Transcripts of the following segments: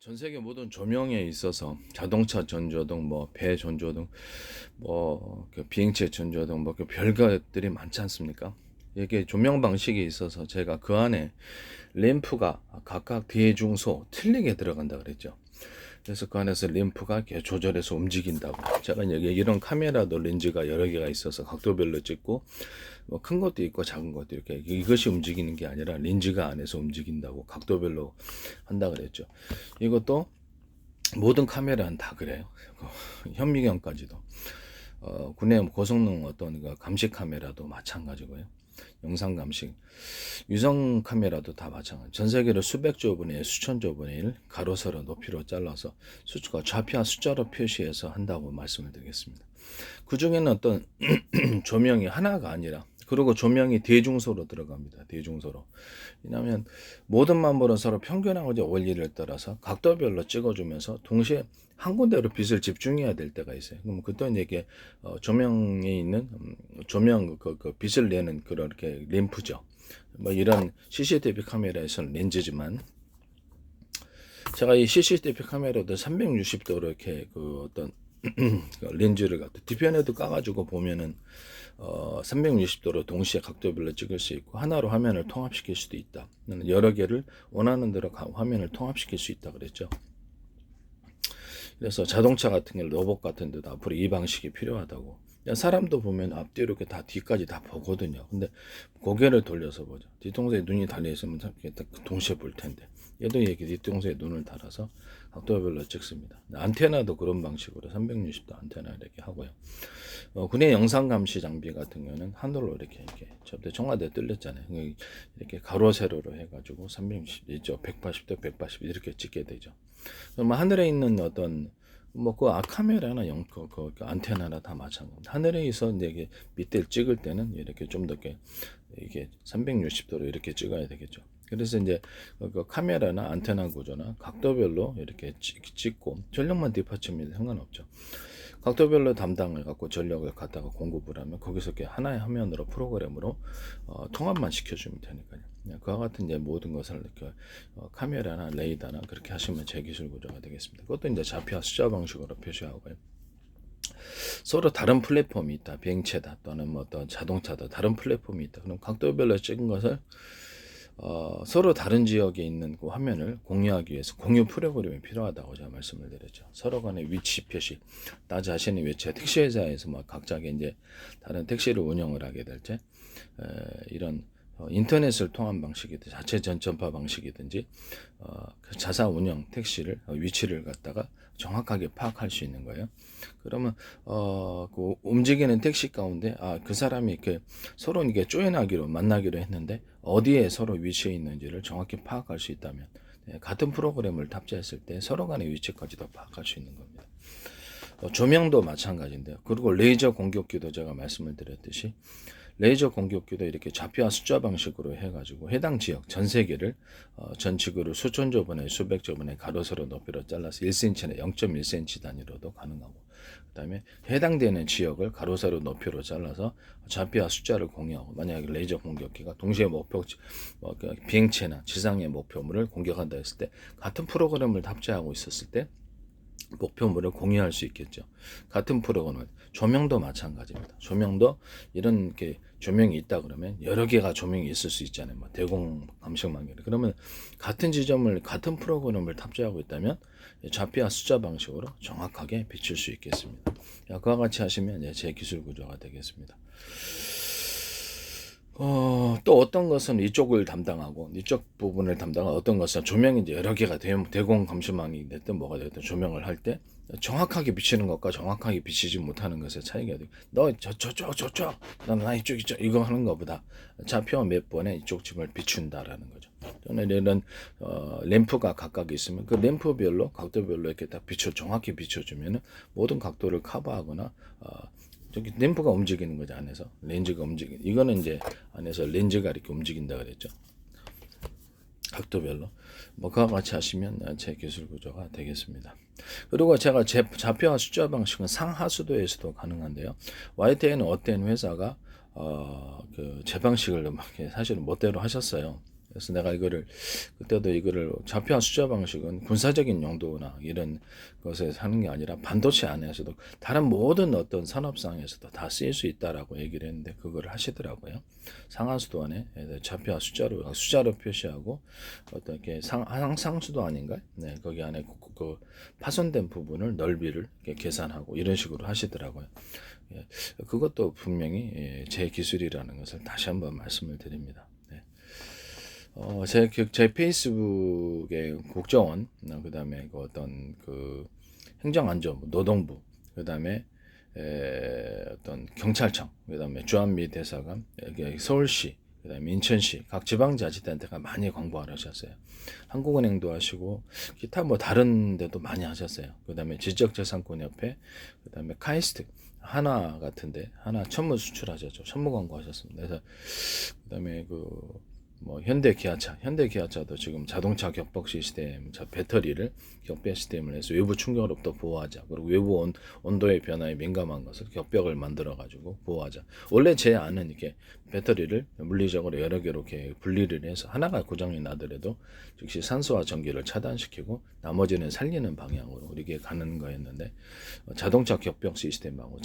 전 세계 모든 조명에 있어서 자동차 전조등, 배 전조등, 비행체 전조등, 별것들이 많지 않습니까? 이게 조명 방식이 있어서 제가 그 안에 램프가 각각 대중소 틀리게 들어간다 그랬죠. 그래서 그 안에서 램프가 이렇게 조절해서 움직인다고. 제가 여기 이런 카메라도 렌즈가 여러 개가 있어서 각도별로 찍고 큰 것도 있고 작은 것도 이렇게 이것이 움직이는 게 아니라 렌즈가 안에서 움직인다고 각도별로 한다 그랬죠. 이것도 모든 카메라는 다 그래요. 현미경까지도 국내 고성능 어떤 감식 카메라도 마찬가지고요. 영상 감식, 유성 카메라도 다 마찬가지. 전 세계를 수백조 분의 수천조 분의 1 가로 세로 높이로 잘라서 수가 좌표와 숫자로 표시해서 한다고 말씀을 드리겠습니다. 그 중에는 어떤 조명이 하나가 아니라, 그리고 조명이 대중소로 들어갑니다. 대중소로. 왜냐하면 모든 만물은 서로 평균하고 원리를 따라서 각도별로 찍어주면서 동시에 한 군데로 빛을 집중해야 될 때가 있어요. 그럼 그때 이게 조명에 있는 조명 빛을 내는 그렇게 램프죠. 이런 CCTV 카메라에서는 렌즈지만, 제가 이 CCTV 카메라도 360도로 이렇게 어떤 렌즈를 갖다 뒤편에도 까가지고 보면은 360도로 동시에 각도별로 찍을 수 있고 하나로 화면을 통합시킬 수도 있다. 여러 개를 원하는 대로 화면을 통합시킬 수 있다 그랬죠. 그래서 자동차 같은 게 로봇 같은 데도 앞으로 이 방식이 필요하다고. 사람도 보면 앞뒤로 이렇게 다 뒤까지 다 보거든요. 근데 고개를 돌려서 보죠. 뒤통수에 눈이 달려 있으면 동시에 볼 텐데, 얘도 이렇게 뒤통수에 눈을 달아서 각도별로 찍습니다. 안테나도 그런 방식으로 360도 안테나 이렇게 하고요. 군의 영상 감시 장비 같은 경우는 하늘로 이렇게 저때 청와대 뚫렸잖아요. 이렇게 가로 세로로 해가지고 360, 이쪽 180도 180 이렇게 찍게 되죠. 그러면 하늘에 있는 어떤 카메라나 안테나나 다 마찬가지입니다. 하늘에서 이제 밑을 찍을 때는 이렇게 좀 더 이게 360도로 이렇게 찍어야 되겠죠. 그래서 이제 그 카메라나 안테나 구조나 각도별로 이렇게 찍고 전력만 뒷받침이 상관없죠. 각도별로 담당을 갖고 전력을 갖다가 공급을 하면 거기서 이렇게 하나의 화면으로 프로그램으로 통합만 시켜주면 되니까요. 그와 같은 이제 모든 것을 이렇게 카메라나 레이더나 그렇게 하시면 제 기술 구조가 되겠습니다. 그것도 이제 좌표와 숫자 방식으로 표시하고요. 서로 다른 플랫폼이 있다. 비행체다 또는 어떤 자동차다. 다른 플랫폼이 있다. 그럼 각도별로 찍은 것을 서로 다른 지역에 있는 그 화면을 공유하기 위해서 공유 프로그램이 필요하다고 제가 말씀을 드렸죠. 서로 간의 위치 표시, 나 자신의 위치가 택시회사에서 각자의 이제 다른 택시를 운영을 하게 될 때 이런 인터넷을 통한 방식이든 자체 전전파 방식이든지 그 자사 운영 택시를 위치를 갖다가 정확하게 파악할 수 있는 거예요. 그러면 그 움직이는 택시 가운데 그 사람이 이렇게 서로 이게 만나기로 했는데 어디에 서로 위치해 있는지를 정확히 파악할 수 있다면 같은 프로그램을 탑재했을 때 서로 간의 위치까지도 파악할 수 있는 겁니다. 조명도 마찬가지인데요. 그리고 레이저 공격기도 제가 말씀을 드렸듯이 레이저 공격기도 이렇게 좌표와 숫자 방식으로 해가지고 해당 지역 전 세계를 전 지구를 수천조 번에 수백조 번에 가로 세로 높이로 잘라서 1cm나 0.1cm 단위로도 가능하고, 그 다음에 해당되는 지역을 가로 세로 높이로 잘라서 좌표와 숫자를 공유하고, 만약에 레이저 공격기가 동시에 비행체나 지상의 목표물을 공격한다 했을 때 같은 프로그램을 탑재하고 있었을 때 목표물을 공유할 수 있겠죠. 같은 프로그램, 조명도 마찬가지입니다. 조명도 이런 조명이 있다 그러면 여러 개가 조명이 있을 수 있잖아요. 대공 감식망 그러면 같은 지점을 같은 프로그램을 탑재하고 있다면 좌표와 숫자 방식으로 정확하게 비출 수 있겠습니다. 그와 같이 하시면 제 기술 구조가 되겠습니다. 또 어떤 것은 이쪽을 담당하고 이쪽 부분을 담당하고, 어떤 것은 조명이 이제 여러 개가 대공 감시망이 됐든 뭐가 됐든 조명을 할 때 정확하게 비치는 것과 정확하게 비치지 못하는 것의 차이가 돼요. 너 저쪽 나 이쪽 이거 하는 것보다 좌표 몇 번에 이쪽 집을 비춘다라는 거죠. 또는 이런 램프가 각각 있으면 그 램프별로 각도별로 이렇게 딱 정확히 비춰주면은 모든 각도를 커버하거나 저기 램프가 움직이는 거죠. 안에서 렌즈가 이거는 이제 안에서 렌즈가 이렇게 움직인다 그랬죠. 각도별로 그와 같이 하시면 제 기술 구조가 되겠습니다. 그리고 제가 좌표와 숫자 방식은 상하수도에서도 가능한데요. YTN은 어떤 회사가 제 방식을 사실은 멋대로 하셨어요. 그래서 내가 그때도 이거를 좌표화 숫자 방식은 군사적인 용도나 이런 것에 하는 게 아니라 반도체 안에서도 다른 모든 어떤 산업상에서도 다 쓰일 수 있다라고 얘기를 했는데 그걸 하시더라고요. 상하수도 안에 좌표화 숫자로 표시하고 어떤 이렇게 상수도 아닌가요? 네, 거기 안에 그 파손된 부분을 넓이를 이렇게 계산하고 이런 식으로 하시더라고요. 예, 그것도 분명히 제 기술이라는 것을 다시 한번 말씀을 드립니다. 네. 제 페이스북에 국정원, 그 다음에 그 어떤 그 행정안전부, 노동부, 그 다음에 어떤 경찰청, 그 다음에 주한미 대사관, 서울시, 그 다음에 인천시, 각 지방자치단체가 많이 광고를 하셨어요. 한국은행도 하시고, 기타 뭐 다른 데도 많이 하셨어요. 그 다음에 지적재산권협회, 그 다음에 카이스트, 하나 같은데, 하나 천무 수출하셨죠. 천무 광고 하셨습니다. 그래서, 그 다음에 뭐 현대기아차도 지금 자동차 격벽 시스템, 배터리를 격벽 시스템을 해서 외부 충격으로부터 보호하자. 그리고 외부 온도의 변화에 민감한 것을 격벽을 만들어 가지고 보호하자. 원래 제 안은 이렇게 배터리를 물리적으로 여러 개로 이렇게 분리를 해서 하나가 고장이 나더라도 즉시 산소와 전기를 차단시키고 나머지는 살리는 방향으로 이렇게 가는 거였는데 자동차 격벽 시스템하고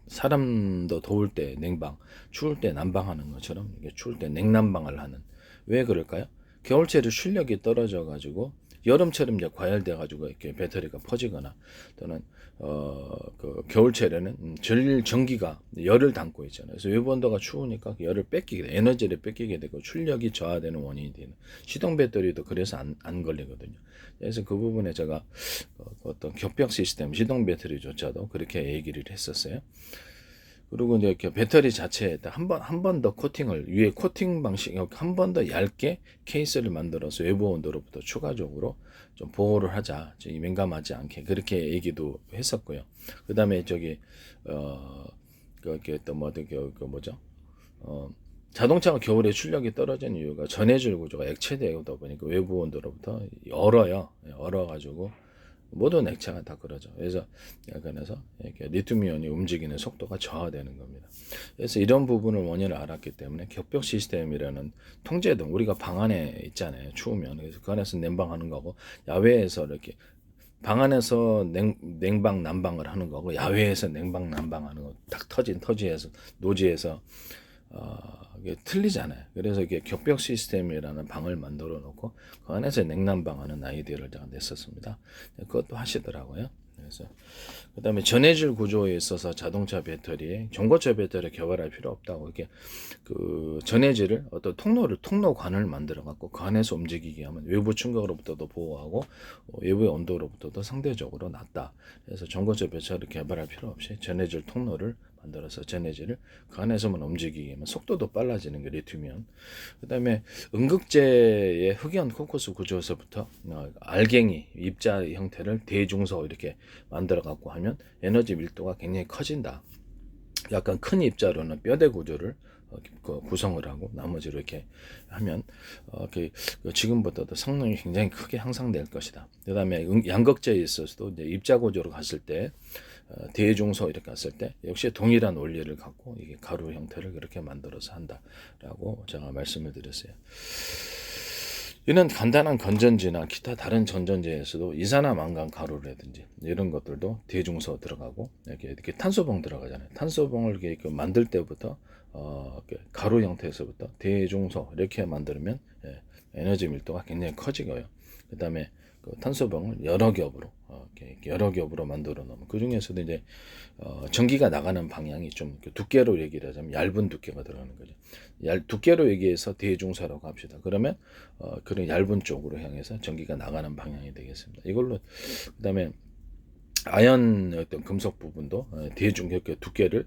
사람도 더울 때 냉방, 추울 때 난방하는 것처럼 이게 추울 때 냉난방을 하는. 왜 그럴까요? 겨울철에 출력이 떨어져 가지고 여름처럼 이제 과열돼 가지고 이렇게 배터리가 퍼지거나 또는 그 겨울철에는 전기가 열을 담고 있잖아요. 그래서 외부 온도가 추우니까 열을 에너지를 뺏기게 되고 출력이 저하되는 원인이 되는. 시동 배터리도 그래서 안 걸리거든요. 그래서 그 부분에 제가 어떤 격벽 시스템 시동 배터리조차도 그렇게 얘기를 했었어요. 그리고 이제 이렇게 배터리 자체에 한 번 더 코팅을 위에 코팅 방식 한 번 더 얇게 케이스를 만들어서 외부 온도로부터 추가적으로 좀 보호를 하자, 민감하지 않게 그렇게 얘기도 했었고요. 그다음에 그게 또 뭐죠? 자동차가 겨울에 출력이 떨어지는 이유가 전해질 구조가 액체되다 보니까 외부 온도로부터 얼어가지고 모든 액체가 다 그러죠. 그래서 이렇게 리튬이온이 움직이는 속도가 저하되는 겁니다. 그래서 이런 부분을 원인을 알았기 때문에 격벽 시스템이라는 통제등 우리가 방 안에 있잖아요. 추우면 그래서 그 안에서 냉방하는 거고 야외에서 이렇게 방 안에서 냉방 난방을 하는 거고 야외에서 냉방 난방하는 거 딱 터진 노지에서 이게 틀리잖아요. 그래서 이게 격벽 시스템이라는 방을 만들어 놓고 그 안에서 냉난방하는 아이디어를 제가 냈었습니다. 그것도 하시더라고요. 그래서 그다음에 전해질 구조에 있어서 자동차 배터리에 전고체 배터리 개발할 필요 없다고 이렇게 그 전해질을 어떤 통로관을 만들어 갖고 그 안에서 움직이게 하면 외부 충격으로부터도 보호하고 외부의 온도로부터도 상대적으로 낮다. 그래서 전고체 배터리 개발할 필요 없이 전해질 통로를 만들어서 전해질을 그 안에서만 움직이게 하면 속도도 빨라지는 게 리튬이온. 그 다음에 음극재의 흑연 코커스 구조에서부터 알갱이 입자 형태를 대중소 이렇게 만들어 갖고 하면 에너지 밀도가 굉장히 커진다. 약간 큰 입자로는 뼈대 구조를 구성을 하고 나머지로 이렇게 하면 지금보다도 성능이 굉장히 크게 향상될 것이다. 그 다음에 양극재에 있어서도 이제 입자 구조로 갔을 때 대중소 이렇게 갔을 때 역시 동일한 원리를 갖고 이게 가루 형태를 그렇게 만들어서 한다라고 제가 말씀을 드렸어요. 이런 간단한 건전지나 기타 다른 전전지에서도 이산화망간 가루라든지 이런 것들도 대중소 들어가고 이렇게 탄소봉 들어가잖아요. 탄소봉을 이렇게 만들 때부터 가루 형태에서부터 대중소 이렇게 만들면 에너지 밀도가 굉장히 커지고요. 그 다음에 그 탄소봉을 여러 겹으로 만들어 놓으면 그 중에서도 이제 전기가 나가는 방향이 좀 두께로 얘기를 하자면 얇은 두께가 들어가는 거죠. 두께로 얘기해서 대중소라고 합시다. 그러면 그런 얇은 쪽으로 향해서 전기가 나가는 방향이 되겠습니다. 이걸로 그다음에 아연 어떤 금속 부분도 두께를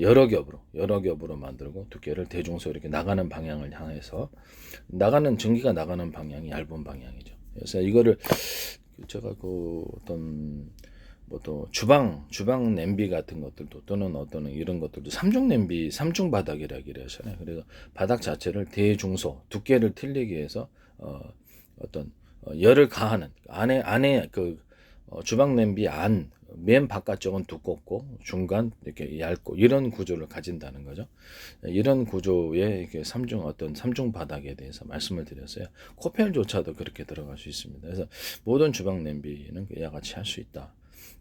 여러 겹으로 만들고 두께를 대중소 이렇게 나가는 방향을 향해서 전기가 나가는 방향이 얇은 방향이죠. 그래서 이거를 제가 어떤 또 주방 냄비 같은 것들도 또는 어떤 이런 것들도 삼중 바닥이라고 하잖아요. 그래서 바닥 자체를 대중소 두께를 틀리게 해서 어떤 열을 가하는 안에 주방 냄비 안 맨 바깥쪽은 두껍고 중간 이렇게 얇고 이런 구조를 가진다는 거죠. 이런 구조의 이렇게 삼중 바닥에 대해서 말씀을 드렸어요. 코펠조차도 그렇게 들어갈 수 있습니다. 그래서 모든 주방 냄비는 이와 같이 할 수 있다.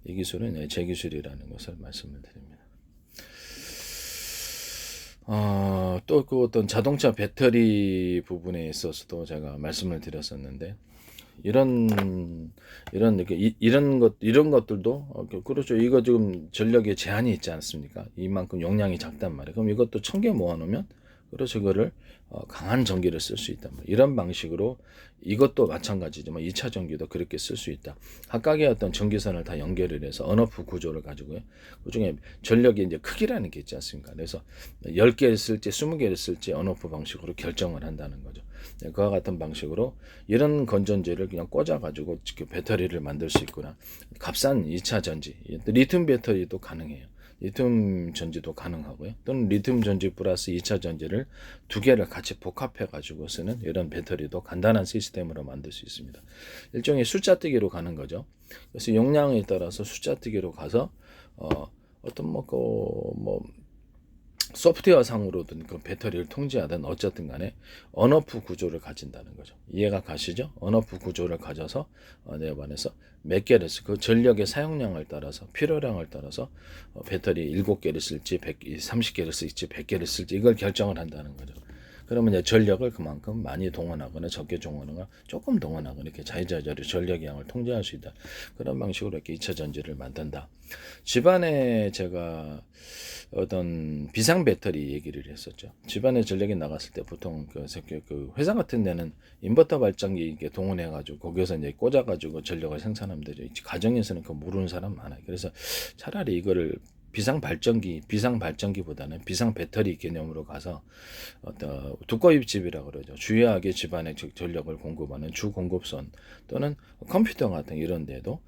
이 기술은 제 기술이라는 것을 말씀을 드립니다. 또 그 어떤 자동차 배터리 부분에 있어서도 제가 말씀을 드렸었는데 이런 것들도 그렇죠. 이거 지금 전력에 제한이 있지 않습니까? 이만큼 용량이 작단 말이에요. 그럼 이것도 1000개 모아놓으면 그렇죠. 그거를 강한 전기를 쓸 수 있다. 이런 방식으로 이것도 마찬가지지만 2차 전기도 그렇게 쓸 수 있다. 각각의 어떤 전기선을 다 연결을 해서 언오프 구조를 가지고요. 그중에 전력의 이제 크기라는 게 있지 않습니까? 그래서 10개를 쓸지 20개를 쓸지 언오프 방식으로 결정을 한다는 거죠. 그와 같은 방식으로 이런 건전지를 그냥 꽂아가지고 배터리를 만들 수 있구나. 값싼 2차 전지, 리튬 배터리도 가능해요. 리튬 전지도 가능하고요. 또는 리튬 전지 플러스 2차 전지를 두 개를 같이 복합해 가지고 쓰는 이런 배터리도 간단한 시스템으로 만들 수 있습니다. 일종의 숫자뜨기로 가는 거죠. 그래서 용량에 따라서 숫자뜨기로 가서 어떤 소프트웨어 상으로든 그 배터리를 통제하든 어쨌든 간에 언오프 구조를 가진다는 거죠. 이해가 가시죠? 언오프 구조를 가져서 내 반에서 몇 개를 그 전력의 사용량을 따라서 필요량을 따라서 배터리 7개를 쓸지 30개를 쓸지 100개를 쓸지 이걸 결정을 한다는 거죠. 그러면 이제 전력을 그만큼 많이 동원하거나 적게 동원하거나 조금 동원하거나 이렇게 자유자재로 전력의 양을 통제할 수 있다. 그런 방식으로 이렇게 2차 전지를 만든다. 집안에 제가 어떤 비상 배터리 얘기를 했었죠. 집안에 전력이 나갔을 때 보통 그 회사 같은 데는 인버터 발전기 이렇게 동원해가지고 거기서 이제 꽂아가지고 전력을 생산하면 되죠. 가정에서는 그거 모르는 사람 많아요. 그래서 차라리 이거를 비상 발전기보다는 비상 배터리 개념으로 가서 어떤 두꺼비집이라고 그러죠. 주요하게 집안에 전력을 공급하는 주 공급선 또는 컴퓨터 같은 이런 데도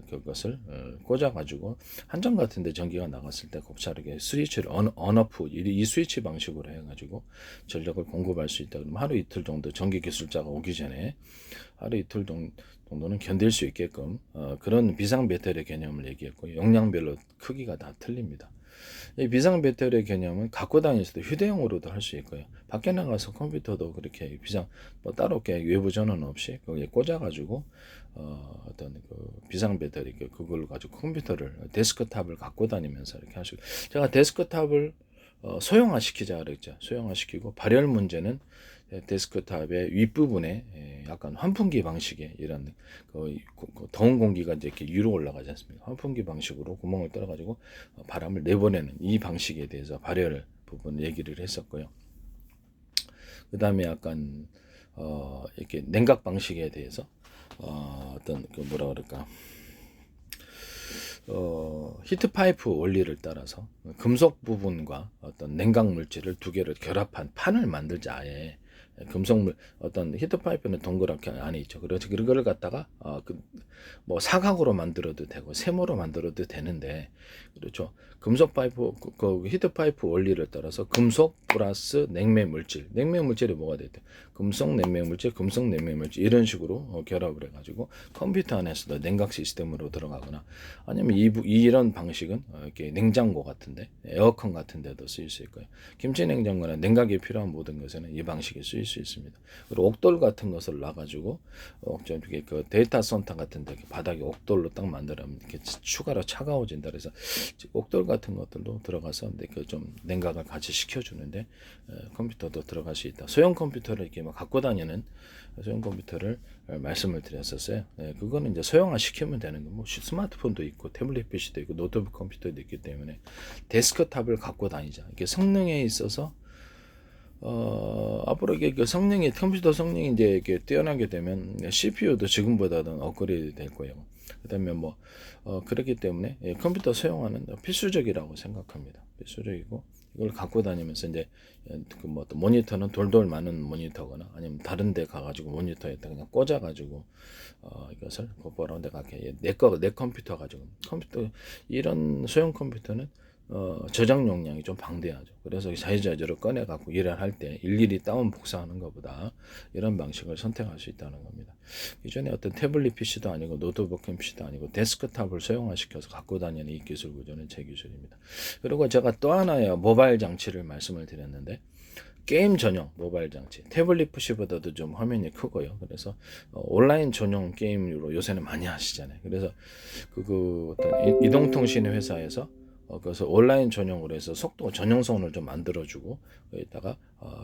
그것을 꽂아가지고 한정 같은데 전기가 나갔을 때 곱차르게 스위치를 언오프 이 스위치 방식으로 해가지고 전력을 공급할 수 있다. 그러면 하루 이틀 정도 전기 기술자가 오기 전에 하루 이틀 정도는 견딜 수 있게끔 그런 비상 배터리 개념을 얘기했고 용량별로 크기가 다 틀립니다. 이 비상 배터리 개념은 갖고 다닐 수도 휴대용으로도 할 수 있고요. 밖에 나가서 컴퓨터도 그렇게 비상 따로 이렇게 외부 전원 없이 거기에 꽂아가지고 어떤 그 비상 배터리 그걸 가지고 컴퓨터를 데스크탑을 갖고 다니면서 이렇게 할 수. 제가 데스크탑을 소형화시키자 그랬죠. 소형화시키고 발열 문제는 데스크탑의 윗부분에 약간 환풍기 방식의 이런 더운 공기가 이제 이렇게 위로 올라가지 않습니까? 환풍기 방식으로 구멍을 뚫어가지고 바람을 내보내는 이 방식에 대해서 발열 부분 얘기를 했었고요. 그 다음에 약간 이렇게 냉각 방식에 대해서 어떤 그 뭐라 그럴까? 히트파이프 원리를 따라서 금속 부분과 어떤 냉각 물질을 두 개를 결합한 판을 만들자. 아예 금속물 어떤 히트파이프는 동그랗게 안에 있죠. 그래서 그걸 갖다가 뭐 사각으로 만들어도 되고 세모로 만들어도 되는데 그렇죠. 금속 파이프 그 히트파이프 원리를 따라서 금속 플러스 냉매 물질이 뭐가 되대? 금속 냉매 물질 이런 식으로 결합을 해가지고 컴퓨터 안에서도 냉각 시스템으로 들어가거나 아니면 이런 방식은 이렇게 냉장고 같은데 에어컨 같은데도 쓰일 수 있고요. 김치 냉장고나 냉각이 필요한 모든 것에는 이 방식이 쓰일 수 있습니다. 그리고 옥돌 같은 것을 놔가지고 그 데이터 센터 같은데 바닥에 옥돌로 딱 만들면 이렇게 추가로 차가워진다. 그래서 옥돌 같은 것들도 들어가서 좀 냉각을 같이 시켜주는데 컴퓨터도 들어갈 수 있다. 소형 컴퓨터를 이렇게 막 갖고 다니는 소형 컴퓨터를 말씀을 드렸었어요. 그거는 이제 소형화 시키면 되는 거. 뭐 스마트폰도 있고 태블릿 PC도 있고 노트북 컴퓨터도 있기 때문에 데스크탑을 갖고 다니자. 이게 성능에 있어서 앞으로 이게 컴퓨터 성능이 이제 이렇게 뛰어나게 되면 CPU도 지금보다는 업그레이드 될 거예요. 그다음에 그렇기 때문에 컴퓨터 소형화는 필수적이라고 생각합니다. 필수적이고 이걸 갖고 다니면서 이제 모니터는 돌돌 많은 모니터거나 아니면 다른 데 가가지고 모니터에다 그냥 꽂아가지고 이것을 곧바로 내가 내 컴퓨터 가지고 이런 소형 컴퓨터는 저장 용량이 좀 방대하죠. 그래서 자유자재로 꺼내 갖고 일을 할 때 일일이 다운 복사하는 것보다 이런 방식을 선택할 수 있다는 겁니다. 기존에 어떤 태블릿 PC도 아니고 노트북 PC도 아니고 데스크탑을 소형화시켜서 갖고 다니는 이 기술 구조는 제 기술입니다. 그리고 제가 또 하나의 모바일 장치를 말씀을 드렸는데, 게임 전용 모바일 장치, 태블릿 PC보다도 좀 화면이 크고요. 그래서 온라인 전용 게임으로 요새는 많이 하시잖아요. 그래서 그 어떤 이동통신 회사에서 그래서 온라인 전용으로 해서 속도 전용선을 좀 만들어주고, 거기다가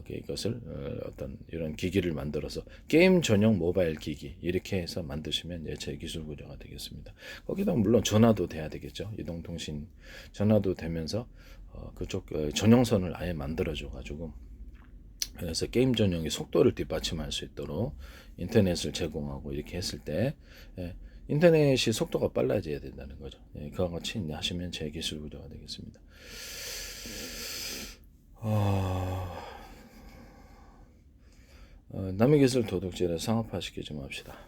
이것을 어떤 이런 기기를 만들어서 게임 전용 모바일 기기 이렇게 해서 만드시면 제 기술 구조가 되겠습니다. 거기다 물론 전화도 돼야 되겠죠. 이동통신 전화도 되면서 그쪽 전용선을 아예 만들어줘 가지고, 그래서 게임 전용의 속도를 뒷받침할 수 있도록 인터넷을 제공하고 이렇게 했을 때, 인터넷이 속도가 빨라져야 된다는 거죠. 그와 같이 하시면 제 기술 구조가 되겠습니다. 남의 기술 도둑질을 상업화시키지 맙시다.